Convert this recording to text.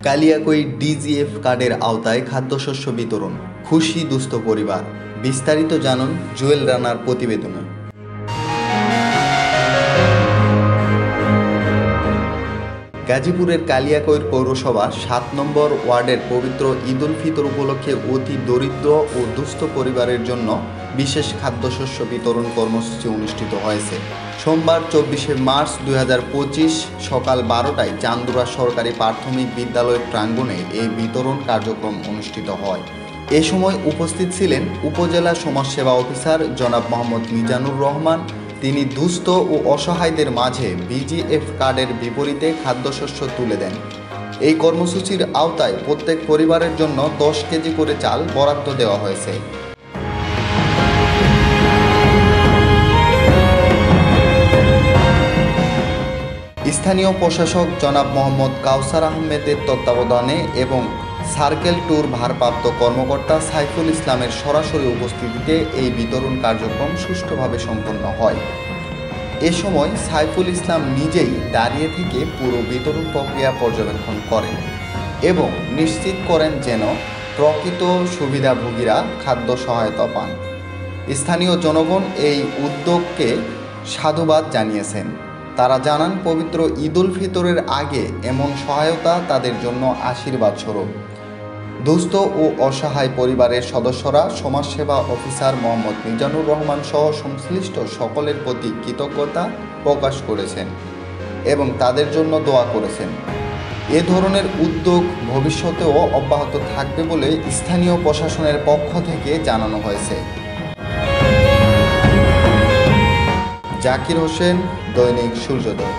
Kaliakair DGF কার্ডের আওতায় খাদ্যশস্য বিতরণ, খুশি দুস্থ পরিবার। বিস্তারিত জানুন জুয়েল রানার প্রতিবেদনে। গাজীপুরের কালিয়াকৈর পৌরসভা ৭ নম্বর ওয়ার্ডের পবিত্র ঈদ উল ফিতর উপলক্ষে অতি দরিদ্র ও দুস্থ পরিবারের জন্য বিশেষ খাদ্যশস্য বিতরণ কর্মসূচি অনুষ্ঠিত হয়েছে। সোমবার ২৪শে মার্চ ২০২৫ সকাল ১২টায় চান্দুরা সরকারি প্রাথমিক বিদ্যালয়ের প্রাঙ্গণে এই বিতরণ কার্যক্রম অনুষ্ঠিত হয়। এ সময় উপস্থিত ছিলেন উপজেলা সমাজসেবা অফিসার জনাব মোহাম্মদ মিজানুর রহমান। তিনি দুস্থ ও অসহায়দের মাঝে বিজিএফ কার্ডের বিপরীতে খাদ্যশস্য তুলে দেন। এই কর্মসূচির আওতায় প্রত্যেক পরিবারের জন্য ১০ কেজি করে চাল বরাদ্দ দেওয়া হয়েছে। স্থানীয় প্রশাসক জনাব মোহাম্মদ কাউসার আহমেদের তত্ত্বাবধানে এবং সার্কেল ট্যুর ভারপ্রাপ্ত কর্মকর্তা সাইফুল ইসলামের সরাসরি উপস্থিতিতে এই বিতরণ কার্যক্রম সুষ্ঠুভাবে সম্পন্ন হয়। এ সময় সাইফুল ইসলাম নিজেই দাঁড়িয়ে থেকে পুরো বিতরণ প্রক্রিয়া পর্যবেক্ষণ করেন এবং নিশ্চিত করেন যেন প্রকৃত সুবিধাভোগীরা খাদ্য সহায়তা পান। স্থানীয় জনগণ এই উদ্যোগকে সাধুবাদ জানিয়েছেন। তারা জানান, পবিত্র ঈদ উল ফিতরের আগে এমন সহায়তা তাদের জন্য আশীর্বাদ স্বরূপ। দুস্থ ও অসহায় পরিবারের সদস্যরা সমাজসেবা অফিসার মোহাম্মদ মিজানুর রহমান সহ সংশ্লিষ্ট সকলের প্রতি কৃতজ্ঞতা প্রকাশ করেছেন এবং তাদের জন্য দোয়া করেছেন। এ ধরনের উদ্যোগ ভবিষ্যতেও অব্যাহত থাকবে বলে স্থানীয় প্রশাসনের পক্ষ থেকে জানানো হয়েছে। জাকির হোসেন, দৈনিক সূর্যোদয়।